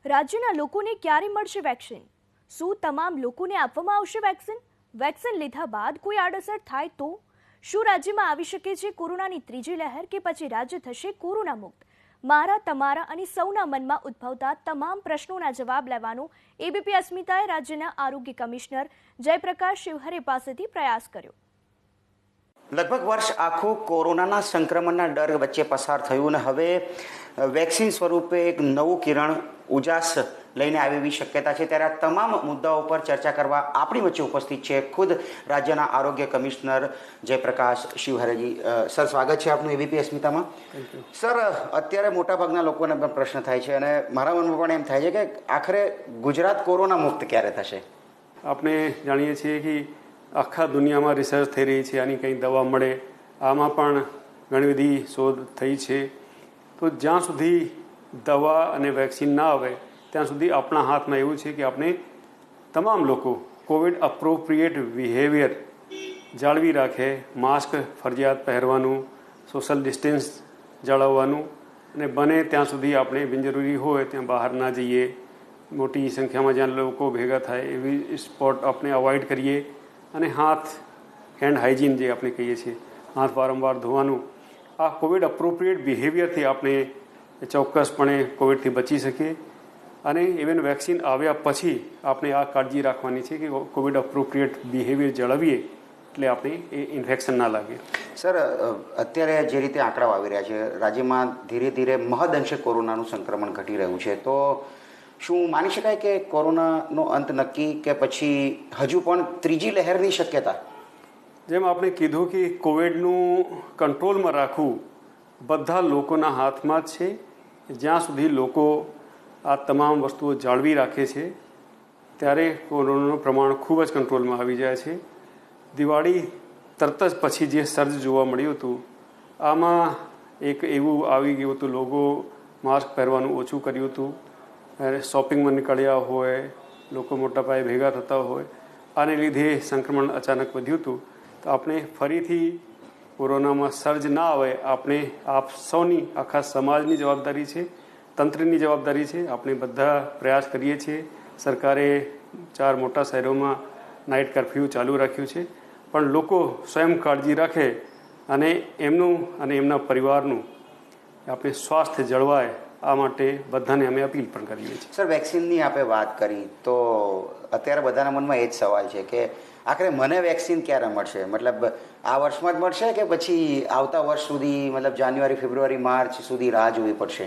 રાજ્યના લોકોને ક્યારે મળશે વેક્સિન? શું તમામ લોકોને આપવામાં આવશે વેક્સિન? વેક્સિન લીધા બાદ કોઈ આડઅસર થાય તો? શું રાજ્યમાં આવી શકે છે કોરોનાની ત્રીજી લહેર કે પછી રાજ્ય થશે કોરોના મુક્ત? મારા, તમારા અને સૌના મનમાં ઉદ્ભવતા તમામ પ્રશ્નોના જવાબ લેવાનો એબીપી અસ્મિતાએ રાજ્યના આરોગ્ય કમિશનર જયપ્રકાશ શિવહરે પાસેથી પ્રયાસ કર્યો. લગભગ વર્ષ આખું કોરોનાના સંક્રમણના ડર વચ્ચે પસાર થયું અને હવે વેક્સિન સ્વરૂપે એક નવું કિરણ ઉજાસ લઈને આવી એવી શક્યતા છે. ત્યારે આ તમામ મુદ્દાઓ પર ચર્ચા કરવા આપણી વચ્ચે ઉપસ્થિત છે ખુદ રાજ્યના આરોગ્ય કમિશનર જયપ્રકાશ શિવહરેજી. સર, સ્વાગત છે આપનું એબીપી અસ્મિતામાં. સર, અત્યારે મોટાભાગના લોકોને પણ પ્રશ્ન થાય છે અને મારા મનમાં પણ એમ થાય છે કે આખરે ગુજરાત કોરોના મુક્ત ક્યારે થશે? આપણે જાણીએ છીએ કે આખા દુનિયામાં રિસર્ચ થઈ રહી છે, આની કંઈ દવા મળે. આમાં પણ ઘણી બધી શોધ થઈ છે. તો જ્યાં સુધી દવા અને વેક્સિન ના આવે ત્યાં સુધી આપણા હાથમાં એવું છે કે આપણે તમામ લોકો કોવિડ અપ્રોપ્રિએટ બિહેવિયર જાળવી રાખે, માસ્ક ફરજિયાત પહેરવાનું, સોશિયલ ડિસ્ટન્સ જાળવવાનું અને બને ત્યાં સુધી આપણે બિનજરૂરી હોય ત્યાં બહાર ના જઈએ. મોટી સંખ્યામાં જ્યાં લોકો ભેગા થાય એવી સ્પોટ આપણે અવોઇડ કરીએ અને હેન્ડ હાઇજીન જે આપણે કહીએ છીએ, હાથ વારંવાર ધોવાનું. આ કોવિડ અપ્રોપ્રિએટ બિહેવિયરથી આપણે ચોક્કસપણે કોવિડથી બચી શકીએ. અને ઇવન વેક્સિન આવ્યા પછી આપણે આ કાળજી રાખવાની છે કે કોવિડ અપ્રોપ્રિએટ બિહેવિયર જાળવીએ એટલે આપણે એ ઇન્ફેક્શન ના લાગે. સર, અત્યારે જે રીતે આંકડાઓ આવી રહ્યા છે, રાજ્યમાં ધીરે ધીરે મહદઅંશે કોરોનાનું સંક્રમણ ઘટી રહ્યું છે. તો શું માની શકાય કે કોરોનાનો અંત નક્કી કે પછી હજુ પણ ત્રીજી લહેરની શક્યતા? જેમ આપણે કીધું કે કોવિડનું કંટ્રોલમાં રાખવું બધા લોકોના હાથમાં જ છે. જ્યાં સુધી લોકો આ તમામ વસ્તુઓ જાળવી રાખે છે ત્યારે કોરોનાનું પ્રમાણ ખૂબ જ કંટ્રોલમાં આવી જાય છે. દિવાળી તરત જ પછી જે સર્જ જોવા મળ્યું હતું, આમાં એક એવું આવી ગયું હતું, લોકો માસ્ક પહેરવાનું ઓછું કર્યું હતું, શોપિંગમાં નીકળ્યા હોય, લોકો મોટા પાયે ભેગા થતા હોય, આને લીધે સંક્રમણ અચાનક વધ્યું હતું. તો આપણે ફરીથી કોરોનામાં સર્જ ના આવે, આપણે આપ સૌની, આખા સમાજની જવાબદારી છે, તંત્રની જવાબદારી છે. આપણે બધા પ્રયાસ કરીએ છીએ. સરકારે 4 મોટા શહેરોમાં નાઇટ કર્ફ્યુ ચાલુ રાખ્યું છે, પણ લોકો સ્વયં કાળજી રાખે અને એમનું અને એમના પરિવારનું આપણે સ્વાસ્થ્ય જળવાય આ માટે બધાને અમે અપીલ પણ કરીએ છીએ. સર, વેક્સિનની આપણે વાત કરી તો અત્યારે બધાના મનમાં એ જ સવાલ છે કે આખરે મને વેક્સિન ક્યારે મળશે? મતલબ આ વર્ષમાં જ મળશે કે પછી આવતા વર્ષ સુધી, મતલબ જાન્યુઆરી, ફેબ્રુઆરી, માર્ચ સુધી રાહ જોવી પડશે?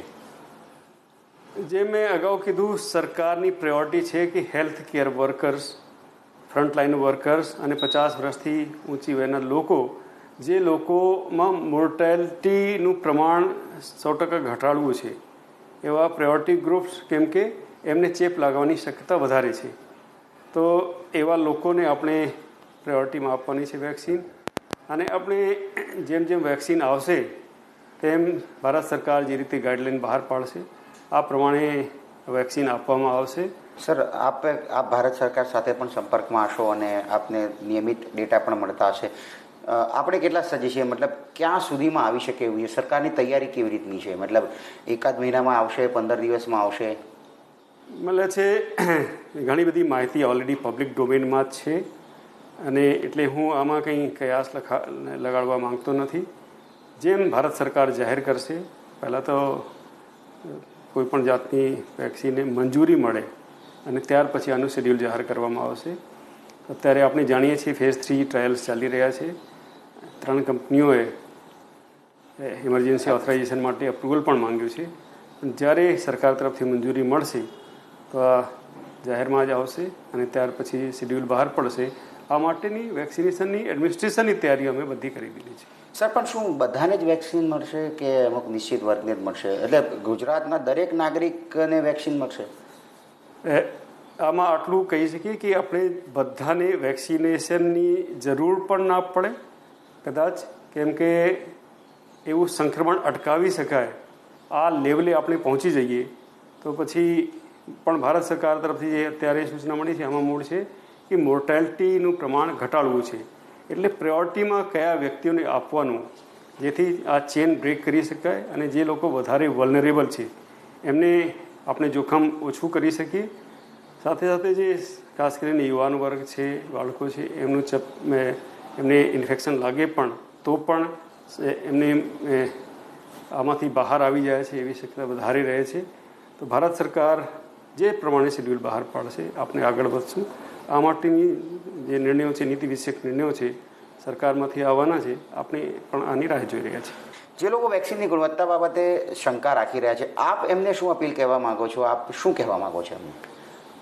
જે મેં અગાઉ કીધું, સરકારની પ્રાયોરિટી છે કે health care workers, frontline workers અને 50 વર્ષથી ઊંચી વયના લોકો, જે લોકોમાં મોર્ટેલિટીનું પ્રમાણ 100% ઘટાડવું છે, એવા પ્રાયોરિટી ગ્રુપ્સ, કેમ કે એમને ચેપ લાગવાની શક્યતા વધારે છે. તો એવા લોકોને આપણે પ્રાયોરિટીમાં આપવાની છે વેક્સિન. અને આપણે જેમ જેમ વેક્સિન આવશે તેમ ભારત સરકાર જે રીતે ગાઈડલાઈન બહાર પાડશે આ પ્રમાણે વેક્સિન આપવામાં આવશે. સર, આપ ભારત સરકાર સાથે પણ સંપર્કમાં હશો અને આપને નિયમિત ડેટા પણ મળતા હશે. આપણે કેટલા સજ્જ છીએ? મતલબ ક્યાં સુધીમાં આવી શકે એવું છે? સરકારની તૈયારી કેવી રીતની છે? મતલબ એકાદ મહિનામાં આવશે, 15 દિવસમાં આવશે? મળે છે ઘણી બધી માહિતી ઓલરેડી પબ્લિક ડોમેનમાં જ છે અને એટલે હું આમાં કંઈ કયાસ લગાડવા માંગતો નથી. જેમ ભારત સરકાર જાહેર કરશે, પહેલાં તો કોઈપણ જાતની વેક્સિનને મંજૂરી મળે અને ત્યાર પછી આનું શેડ્યુલ જાહેર કરવામાં આવશે. અત્યારે આપણે જાણીએ છીએ ફેઝ 3 ટ્રાયલ્સ ચાલી રહ્યા છે. 3 કંપનીઓએ ઇમરજન્સી ઓથોરાઇઝેશન માટે અપ્રુવલ પણ માંગ્યું છે. જ્યારે સરકાર તરફથી મંજૂરી મળશે તો આ જાહેરમાં જ આવશે અને ત્યાર પછી શેડ્યુલ બહાર પડશે. આ માટેની વેક્સિનેશનની એડમિનિસ્ટ્રેશનની તૈયારીઓ અમે બધી કરી દીધી છે. સર, પણ શું બધાને જ વેક્સિન મળશે કે અમુક નિશ્ચિત વર્ગને જ મળશે? એટલે ગુજરાતના દરેક નાગરિકને વેક્સિન મળશે? આમાં આટલું કહી શકીએ કે આપણે બધાને વેક્સિનેશનની જરૂર પણ ના પડે કદાચ, કેમ કે એવું સંક્રમણ અટકાવી શકાય આ લેવલે આપણે પહોંચી જઈએ તો પછી પણ ભારત સરકાર તરફથી જે અત્યારે સૂચના મળી છે આમાં મૂળ છે કે મોર્ટાલિટીનું પ્રમાણ ઘટાડવું છે. એટલે પ્રાયોરિટીમાં કયા વ્યક્તિઓને આપવાનું જેથી આ ચેન બ્રેક કરી શકાય અને જે લોકો વધારે વલ્નરેબલ છે એમને આપણે જોખમ ઓછું કરી શકીએ. સાથે સાથે જે ખાસ કરીને યુવાન વર્ગ છે, બાળકો છે, એમને ઇન્ફેક્શન લાગે પણ તો પણ એમને આમાંથી બહાર આવી જાય છે એવી શક્યતા વધારે રહે છે. તો ભારત સરકાર જે પ્રમાણે શેડ્યુલ બહાર પાડશે આપણે આગળ વધશું. આ માટેની જે નિર્ણયો છે, નીતિ વિષયક નિર્ણયો છે, સરકારમાંથી આવવાના છે. આપણે પણ આની રાહ જોઈ રહ્યા છીએ. જે લોકો વેક્સિનની ગુણવત્તા બાબતે શંકા રાખી રહ્યા છે, આપ એમને શું અપીલ કહેવા માગો છો? આપ શું કહેવા માગો છો એમને?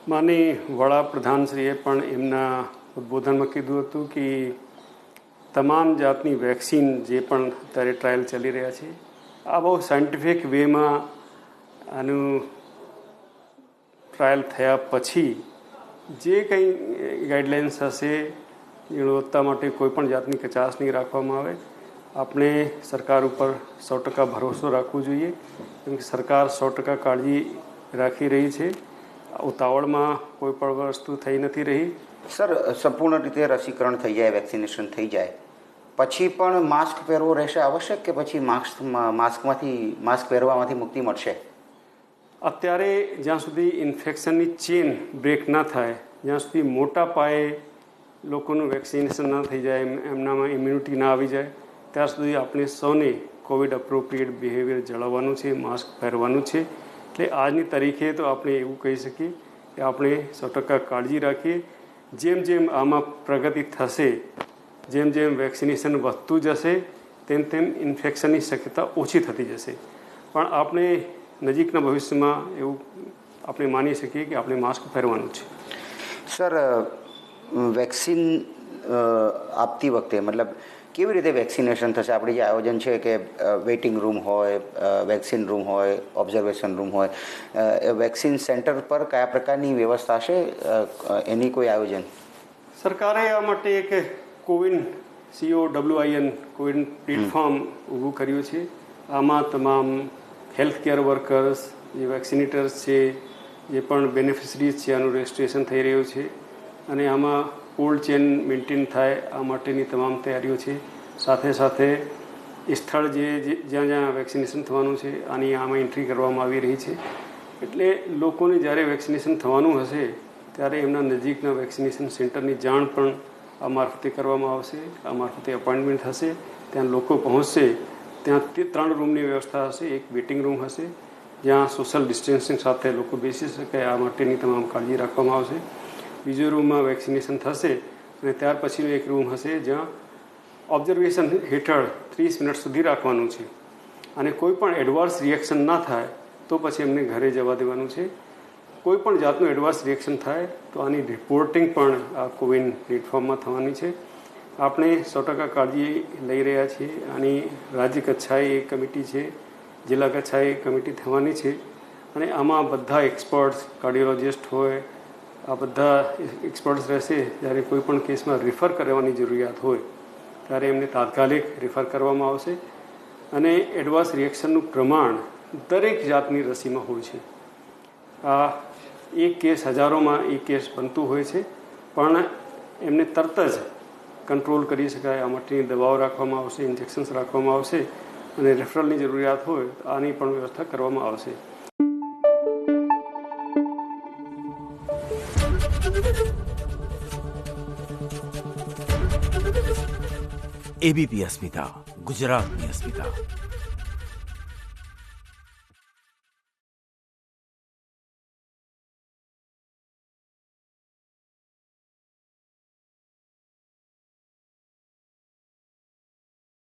માનનીય વડાપ્રધાનશ્રીએ પણ એમના ઉદ્બોધનમાં કીધું હતું કે તમામ જાતની વેક્સિન જે પણ અત્યારે ટ્રાયલ ચાલી રહ્યા છે, આ બહુ સાયન્ટિફિક વેમાં આનું ટ્રાયલ થયા પછી જે કંઈ ગાઈડલાઇન્સ હશે ગુણવત્તા માટે કોઈ પણ જાતની કચાશ નહીં રાખવામાં આવે. આપણે સરકાર ઉપર 100% ભરોસો રાખવો જોઈએ, કેમ કે સરકાર 100% કાળજી રાખી રહી છે. ઉતાવળમાં કોઈ પણ વસ્તુ થઈ નથી રહી. સર, સંપૂર્ણ રીતે રસીકરણ થઈ જાય, વેક્સિનેશન થઈ જાય પછી પણ માસ્ક પહેરવો રહેશે આવશ્યક કે પછી માસ્ક પહેરવામાંથી મુક્તિ મળશે? અત્યારે જ્યાં સુધી ઇન્ફેક્શનની ચેન બ્રેક ના થાય, જ્યાં સુધી મોટા પાયે લોકોનું વેક્સિનેશન ના થઈ જાય, એમનામાં ઇમ્યુનિટી ના આવી જાય, ત્યાં સુધી આપણે સૌને કોવિડ અપ્રોપ્રિએટ બિહેવિયર જાળવવાનું છે, માસ્ક પહેરવાનું છે. એટલે આજની તારીખે તો આપણે એવું કહી શકીએ કે આપણે 100% કાળજી રાખીએ. જેમ જેમ આમાં પ્રગતિ થશે, જેમ જેમ વેક્સિનેશન વધતું જશે, તેમ તેમ ઇન્ફેક્શનની શક્યતા ઓછી થતી જશે. પણ આપણે નજીકના ભવિષ્યમાં એવું આપણે માની શકીએ કે આપણે માસ્ક પહેરવાનું છે. સર, વેક્સિન આપતી વખતે મતલબ કેવી રીતે વેક્સિનેશન થશે? આપણી જે આયોજન છે કે વેઇટિંગ રૂમ હોય, વેક્સિન રૂમ હોય, ઓબ્ઝર્વેશન રૂમ હોય, વેક્સિન સેન્ટર પર કયા પ્રકારની વ્યવસ્થા છે, એની કોઈ આયોજન? સરકારે આ માટે એક કોવિન કોવિન પ્લેટફોર્મ ઊભું કર્યું છે. આમાં તમામ હેલ્થ કેર વર્કર્સ, જે વેક્સિનેટર્સ છે, જે પણ બેનિફિશરીઝ છે, આનું રજિસ્ટ્રેશન થઈ રહ્યું છે. અને આમાં કોલ્ડ ચેન મેન્ટેન થાય આ માટેની તમામ તૈયારીઓ છે. સાથે સાથે સ્થળ જ્યાં જ્યાં વેક્સિનેશન થવાનું છે આમાં એન્ટ્રી કરવામાં આવી રહી છે. એટલે લોકોને જ્યારે વેક્સિનેશન થવાનું હશે ત્યારે એમના નજીકના વેક્સિનેશન સેન્ટરની જાણ પણ આ મારફતે કરવામાં આવશે. આ મારફતે અપોઇન્ટમેન્ટ હશે, ત્યાં લોકો પહોંચશે. ત્યાં 3 રૂમની વ્યવસ્થા હશે. એક વેઇટિંગ રૂમ હશે જ્યાં સોશિયલ ડિસ્ટન્સિંગ સાથે લોકો બેસી શકે, આ માટેની તમામ કાળજી રાખવામાં આવશે. બીજો રૂમમાં વેક્સિનેશન થશે અને ત્યાર પછીનો એક રૂમ હશે જ્યાં ઓબ્ઝર્વેશન હેઠળ 30 મિનિટ સુધી રાખવાનું છે. અને કોઈ પણ એડવર્સ રિએક્શન ના થાય તો પછી એમને ઘરે જવા દેવાનું છે. કોઈ પણ જાતનું એડવર્સ રિએક્શન થાય તો આની રિપોર્ટિંગ પણ આ કોવિન પ્લેટફોર્મમાં થવાની છે. આપણે 100% કાળજી લઈ રહ્યા છીએ. આની રાજ્ય કક્ષાએ એક કમિટી છે, જિલ્લા કક્ષાએ કમિટી થવાની છે. અને આમાં બધા એક્સપર્ટ્સ, કાર્ડિયોલોજિસ્ટ હોય, આ બધા એક્સપર્ટ્સ રહેશે. જ્યારે કોઈ પણ કેસમાં રિફર કરવાની જરૂરિયાત હોય ત્યારે એમને તાત્કાલિક રિફર કરવામાં આવશે. અને એડવર્સ રિએક્શનનું પ્રમાણ દરેક જાતની રસીમાં હોય છે. આ એક કેસ હજારોમાં એક કેસ બનતું હોય છે, પણ એમને તરત જ કંટ્રોલ કરી શકાય આ માટેની દવાઓ રાખવામાં આવશે, ઇન્જેક્શન્સ રાખવામાં આવશે. અને રેફરલની જરૂરિયાત હોય તો આની પણ વ્યવસ્થા કરવામાં આવશે. એબીપી અસ્મિતા, ગુજરાતની અસ્મિતા.